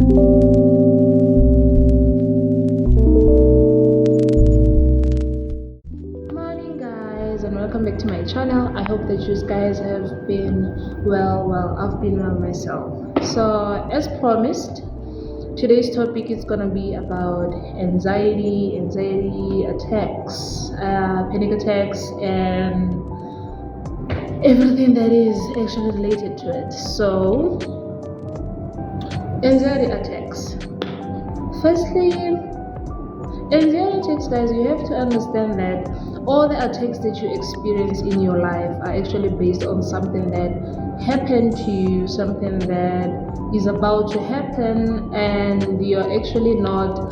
Morning guys, and welcome back to my channel. I hope that you guys have been well. I've been well myself. So as promised, today's topic is gonna be about anxiety attacks, panic attacks, and everything that is actually related to it. So anxiety attacks. Firstly, anxiety attacks, guys, you have to understand that all the attacks that you experience in your life are actually based on something that happened to you, something that is about to happen, and you're actually not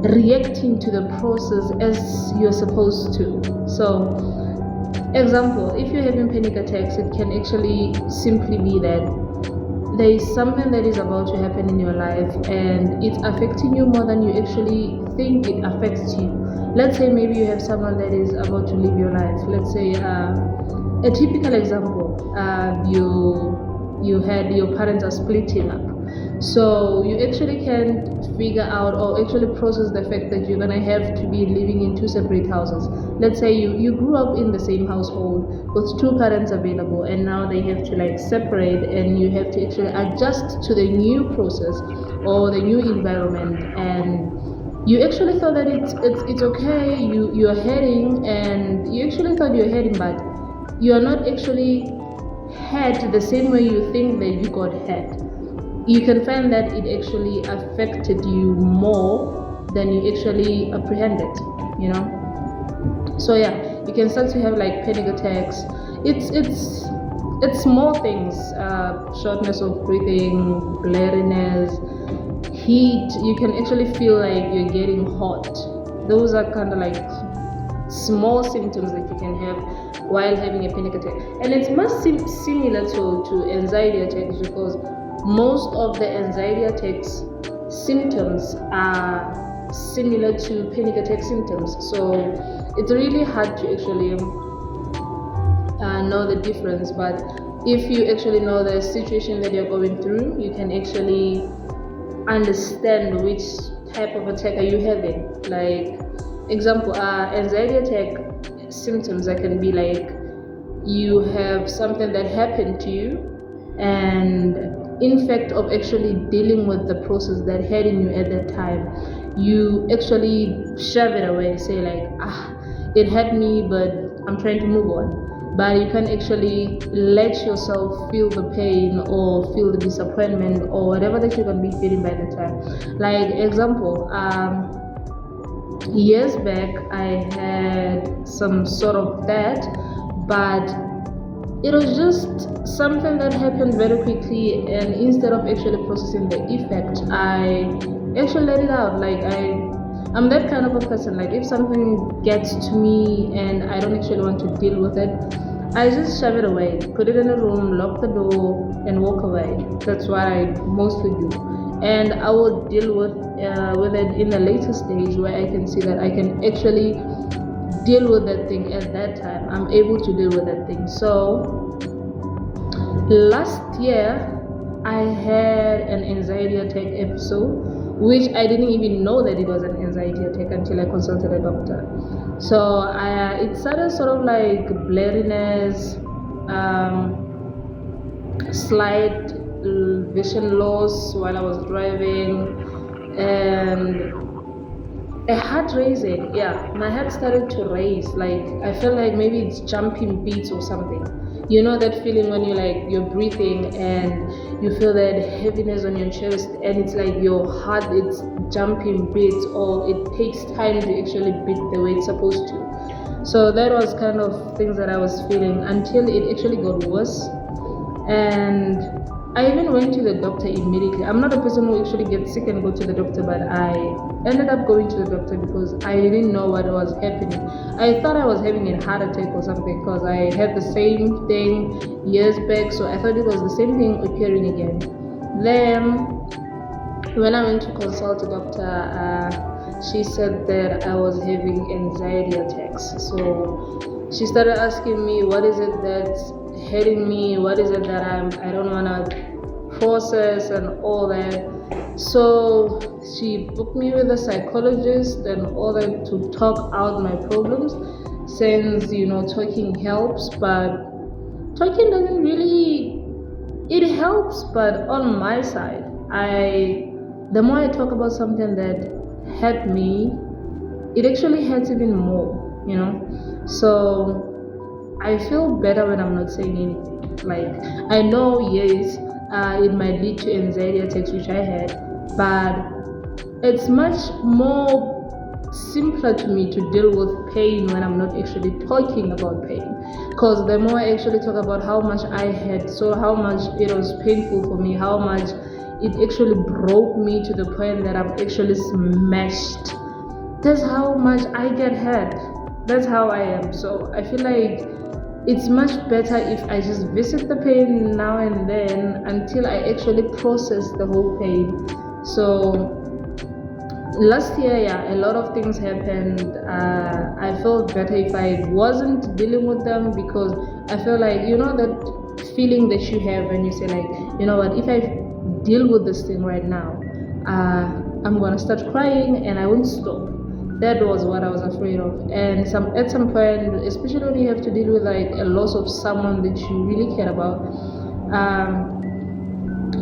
reacting to the process as you're supposed to. So, example, if you're having panic attacks, it can actually simply be that there is something that is about to happen in your life and it's affecting you more than you actually think it affects you. Let's say maybe you have someone that is about to leave your life. Let's say a typical example, you had your parents are splitting up, so you actually can't figure out or actually process the fact that you're gonna have to be living in two separate houses. Let's say you grew up in the same household with two parents available, and now they have to like separate, and you have to actually adjust to the new process or the new environment. And you actually thought that it's okay, you're heading, and you actually thought you're heading, but you are not actually head the same way you think that you got head. You can find that it actually affected you more than you actually apprehended, you know. So yeah, you can start to have like panic attacks. It's small things, shortness of breathing, blurriness, heat. You can actually feel like you're getting hot. Those are kind of like small symptoms that you can have while having a panic attack, and it must seem similar to anxiety attacks, because most of the anxiety attacks symptoms are similar to panic attack symptoms. So it's really hard to actually know the difference. But if you actually know the situation that you're going through, you can actually understand which type of attack are you having. Like example, anxiety attack symptoms that can be like you have something that happened to you, and in fact of actually dealing with the process that had in you at that time, you actually shove it away, say like, it had me, but I'm trying to move on. But you can actually let yourself feel the pain or feel the disappointment or whatever that you're going to be feeling by the time. Like example, years back I had some sort of that, but it was just something that happened very quickly, and instead of actually processing the effect, I actually let it out. Like I'm that kind of a person. Like if something gets to me and I don't actually want to deal with it, I just shove it away, put it in a room, lock the door, and walk away. That's what I mostly do. And I will deal with it in a later stage where I can see that I can actually deal with that thing at that time. I'm able to deal with that thing. So last year I had an anxiety attack episode, which I didn't even know that it was an anxiety attack until I consulted a doctor. So it started sort of like blurriness, slight vision loss while I was driving, and a heart raising. Yeah, my heart started to raise. Like I felt like maybe it's jumping beats or something. You know that feeling when you're breathing and you feel that heaviness on your chest, and it's like your heart it's jumping beats, or it takes time to actually beat the way it's supposed to. So that was kind of things that I was feeling until it actually got worse. And I even went to the doctor immediately. I'm not a person who actually gets sick and go to the doctor, but I ended up going to the doctor because I didn't know what was happening. I thought I was having a heart attack or something because I had the same thing years back, so I thought it was the same thing occurring again. Then when I went to consult the doctor, she said that I was having anxiety attacks. So she started asking me, what is it that's hitting me, what is it that I don't want to process and all that. So she booked me with a psychologist and all that to talk out my problems, since talking helps, but talking doesn't really, it helps, but on my side, the more I talk about something that hurt me, it actually hurts even more. So I feel better when I'm not saying anything. Like, I know, yes, it might lead to anxiety attacks, which I had, but it's much more simpler to me to deal with pain when I'm not actually talking about pain. Because the more I actually talk about how much I had, so how much it was painful for me, how much it actually broke me to the point that I'm actually smashed, that's how much I get hurt. That's how I am. So I feel like it's much better if I just visit the pain now and then until I actually process the whole pain. So last year, yeah, a lot of things happened. I felt better if I wasn't dealing with them, because I feel like, that feeling that you have when you say, like, you know what, if I deal with this thing right now, I'm gonna start crying and I won't stop. That was what I was afraid of. And at some point, especially when you have to deal with like a loss of someone that you really care about,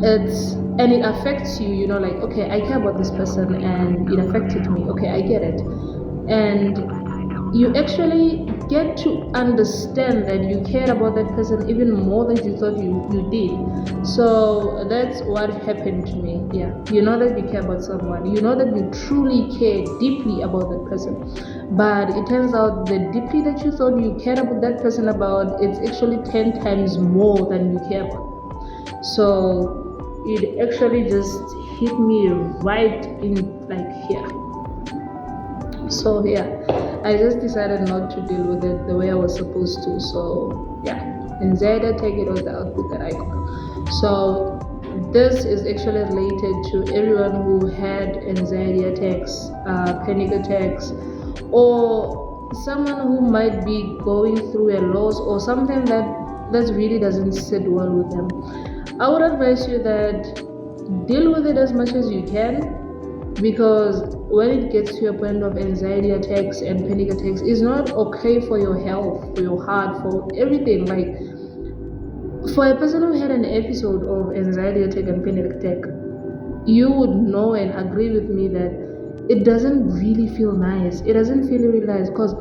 it affects you, like, okay, I care about this person and it affected me, okay, I get it. And you actually get to understand that you cared about that person even more than you thought you did. So that's what happened to me. Yeah, that you care about someone, that you truly care deeply about that person, but it turns out the deeply that you thought you cared about that person about, it's actually 10 times more than you care about. So it actually just hit me right in, like, here. So yeah, I just decided not to deal with it the way I was supposed to. So yeah, anxiety attack, it was the output that I got. So this is actually related to everyone who had anxiety attacks, panic attacks, or someone who might be going through a loss or something that really doesn't sit well with them. I would advise you that deal with it as much as you can, because when it gets to a point of anxiety attacks and panic attacks, it's not okay for your health, for your heart, for everything. Like, for a person who had an episode of anxiety attack and panic attack, you would know and agree with me that it doesn't really feel nice. It doesn't feel really nice, because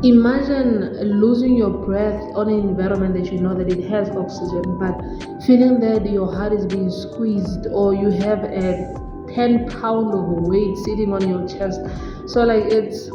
imagine losing your breath on an environment that you know that it has oxygen, but feeling that your heart is being squeezed, or you have a 10-pound of weight sitting on your chest. So like, it's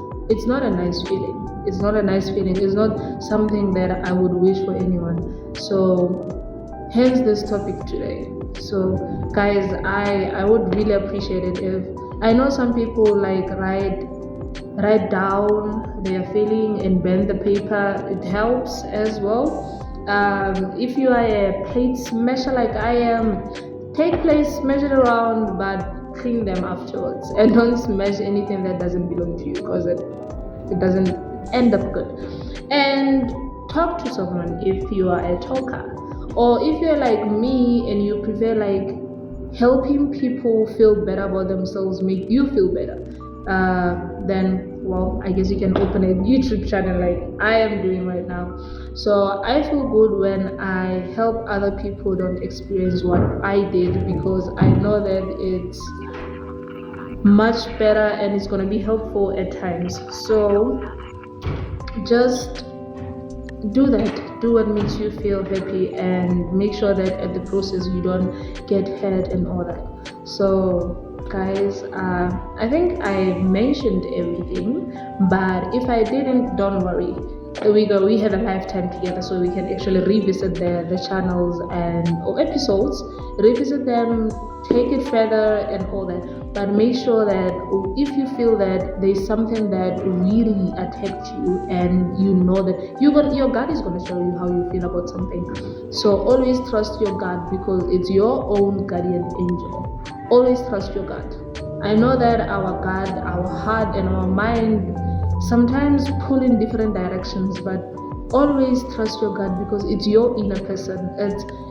not a nice feeling. It's not a nice feeling. It's not something that I would wish for anyone. So hence this topic today. So guys, I would really appreciate it if, I know some people like write down their feeling and bend the paper. It helps as well. If you are a plate smasher like I am, take plates, smash it around, but clean them afterwards, and don't smash anything that doesn't belong to you, because it doesn't end up good. And talk to someone if you are a talker, or if you're like me and you prefer like helping people feel better about themselves, make you feel better, then, well, I guess you can open a YouTube channel like I am doing right now. So I feel good when I help other people don't experience what I did, because I know that it's much better and it's going to be helpful at times. So just do that. Do what makes you feel happy, and make sure that at the process you don't get hurt and all that. So guys, I think I mentioned everything, but if I didn't, don't worry. We have a lifetime together, so we can actually revisit the channels or episodes, revisit them, take it further and all that. But make sure that if you feel that there's something that really attacked you, and you know that your gut is going to tell you how you feel about something. So always trust your gut, because it's your own guardian angel. Always trust your gut. I know that our gut, our heart, and our mind sometimes pull in different directions, but always trust your gut because it's your inner person.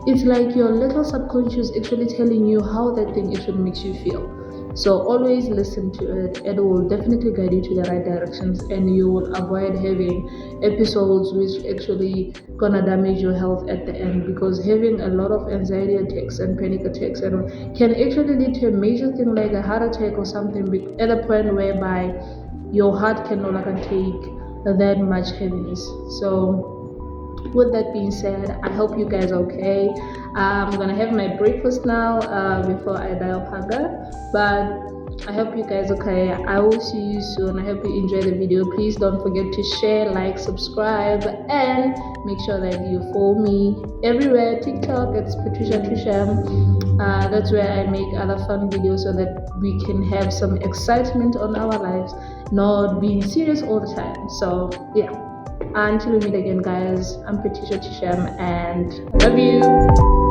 It's like your little subconscious actually telling you how that thing actually makes you feel. So always listen to it. It will definitely guide you to the right directions, and you will avoid having episodes which actually gonna damage your health at the end, because having a lot of anxiety attacks and panic attacks and can actually lead to a major thing like a heart attack or something at a point whereby your heart can no longer take that much heaviness. So with that being said, I hope you guys are okay. I'm gonna have my breakfast now before I die of hunger, but I hope you guys are okay. I will see you soon. I hope you enjoy the video. Please don't forget to share, like, subscribe, and make sure that you follow me everywhere. TikTok, it's Patricia Trisham. That's where I make other fun videos so that we can have some excitement on our lives, not being serious all the time. So yeah. Until we meet again, guys, I'm Patricia Tisham and I love you.